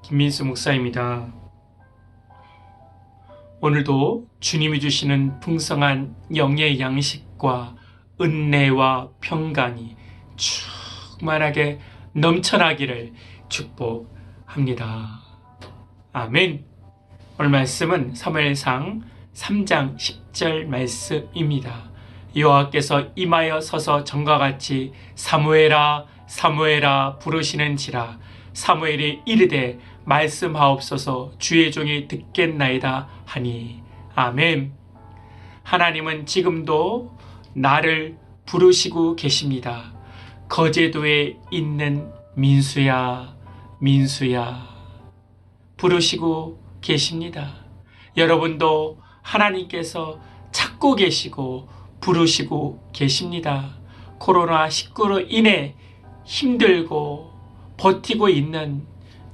김민수 목사입니다. 오늘도 주님이 주시는 풍성한 영의 양식과 은혜와 평강이 충만하게 넘쳐나기를 축복합니다. 아멘. 오늘 말씀은 사무엘상 3장 10절 말씀입니다. 여호와께서 임하여 서서 전과 같이 사무엘아 사무엘아 부르시는지라. 사무엘이 이르되 말씀하옵소서, 주의 종이 듣겠나이다 하니. 아멘. 하나님은 지금도 나를 부르시고 계십니다. 거제도에 있는 민수야 민수야 부르시고 계십니다. 여러분도 하나님께서 찾고 계시고 부르시고 계십니다. 코로나19로 인해 힘들고 버티고 있는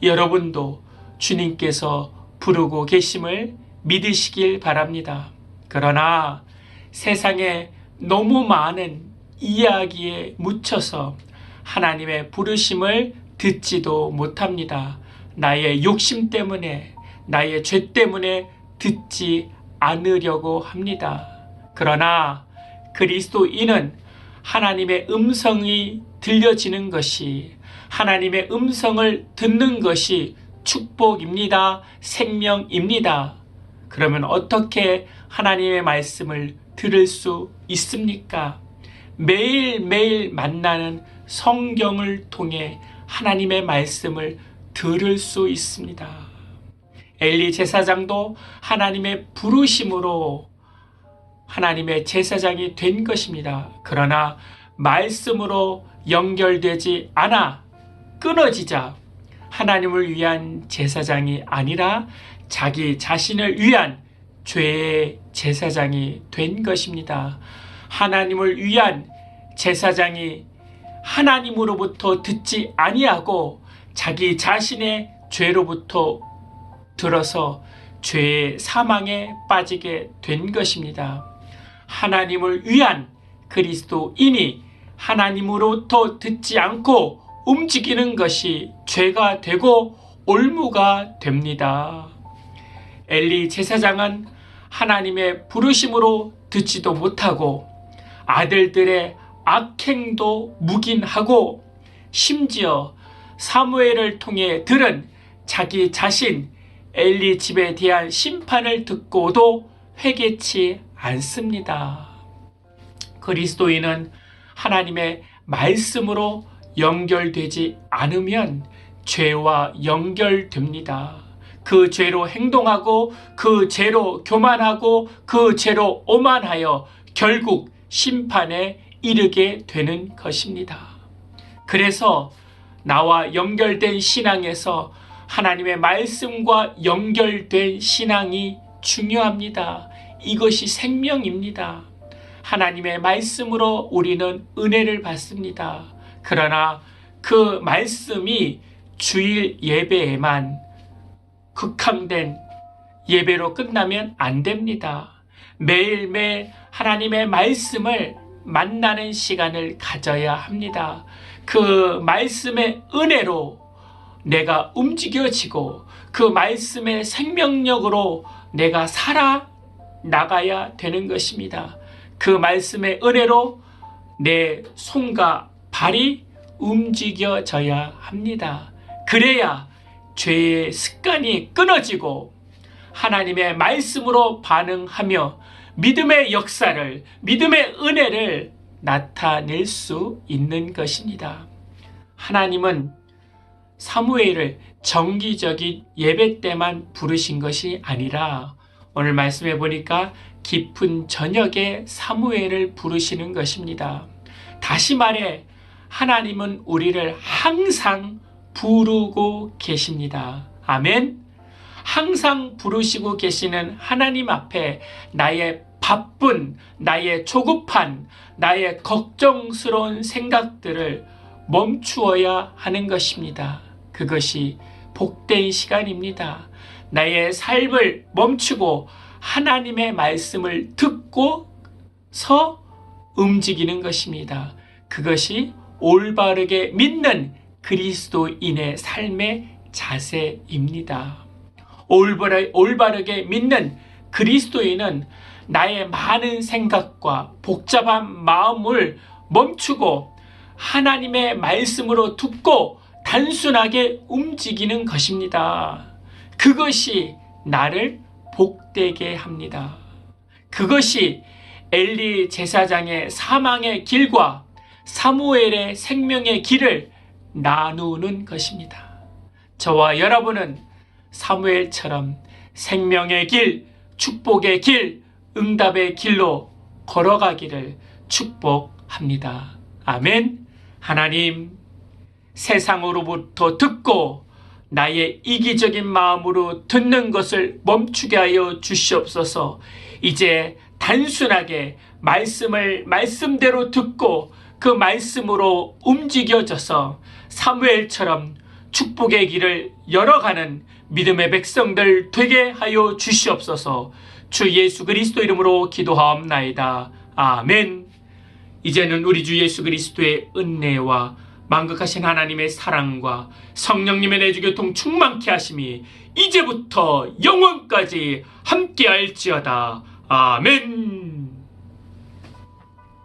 여러분도 주님께서 부르고 계심을 믿으시길 바랍니다. 그러나 세상에 너무 많은 이야기에 묻혀서 하나님의 부르심을 듣지도 못합니다. 나의 욕심 때문에, 나의 죄 때문에 듣지 않으려고 합니다. 그러나 그리스도인은 하나님의 음성이 들려지는 것이, 하나님의 음성을 듣는 것이 축복입니다. 생명입니다. 그러면 어떻게 하나님의 말씀을 들을 수 있습니까? 매일매일 만나는 성경을 통해 하나님의 말씀을 들을 수 있습니다. 엘리 제사장도 하나님의 부르심으로 하나님의 제사장이 된 것입니다. 그러나 말씀으로 연결되지 않아 끊어지자 하나님을 위한 제사장이 아니라 자기 자신을 위한 죄의 제사장이 된 것입니다. 하나님을 위한 제사장이 하나님으로부터 듣지 아니하고 자기 자신의 죄로부터 들어서 죄의 사망에 빠지게 된 것입니다. 하나님을 위한 그리스도인이 하나님으로부터 듣지 않고 움직이는 것이 죄가 되고 올무가 됩니다. 엘리 제사장은 하나님의 부르심으로 듣지도 못하고 아들들의 악행도 묵인하고 심지어 사무엘을 통해 들은 자기 자신 엘리 집에 대한 심판을 듣고도 회개치 않습니다. 그리스도인은 하나님의 말씀으로 연결되지 않으면 죄와 연결됩니다. 그 죄로 행동하고 그 죄로 교만하고 그 죄로 오만하여 결국 심판에 이르게 되는 것입니다. 그래서 나와 연결된 신앙에서 하나님의 말씀과 연결된 신앙이 중요합니다. 이것이 생명입니다. 하나님의 말씀으로 우리는 은혜를 받습니다. 그러나 그 말씀이 주일 예배에만 극함된 예배로 끝나면 안 됩니다. 매일매일 하나님의 말씀을 만나는 시간을 가져야 합니다. 그 말씀의 은혜로 내가 움직여지고 그 말씀의 생명력으로 내가 살아나가야 되는 것입니다. 그 말씀의 은혜로 내 손과 발이 움직여져야 합니다. 그래야 죄의 습관이 끊어지고 하나님의 말씀으로 반응하며 믿음의 역사를, 믿음의 은혜를 나타낼 수 있는 것입니다. 하나님은 사무엘을 정기적인 예배 때만 부르신 것이 아니라 오늘 말씀해 보니까 깊은 저녁에 사무엘을 부르시는 것입니다. 다시 말해 하나님은 우리를 항상 부르고 계십니다. 아멘. 항상 부르시고 계시는 하나님 앞에 나의 바쁜, 나의 조급한, 나의 걱정스러운 생각들을 멈추어야 하는 것입니다. 그것이 복된 시간입니다. 나의 삶을 멈추고 하나님의 말씀을 듣고서 움직이는 것입니다. 그것이 올바르게 믿는 그리스도인의 삶의 자세입니다. 올바르게 믿는 그리스도인은 나의 많은 생각과 복잡한 마음을 멈추고 하나님의 말씀으로 듣고 단순하게 움직이는 것입니다. 그것이 나를 복되게 합니다. 그것이 엘리 제사장의 사망의 길과 사무엘의 생명의 길을 나누는 것입니다. 저와 여러분은 사무엘처럼 생명의 길, 축복의 길, 응답의 길로 걸어가기를 축복합니다. 아멘. 하나님, 세상으로부터 듣고 나의 이기적인 마음으로 듣는 것을 멈추게 하여 주시옵소서. 이제 단순하게 말씀을 말씀대로 듣고 그 말씀으로 움직여져서 사무엘처럼 축복의 길을 열어가는 믿음의 백성들 되게 하여 주시옵소서. 주 예수 그리스도 이름으로 기도하옵나이다. 아멘. 이제는 우리 주 예수 그리스도의 은혜와 만극하신 하나님의 사랑과 성령님의 내주교통 충만케 하심이 이제부터 영원까지 함께할지어다. 아멘.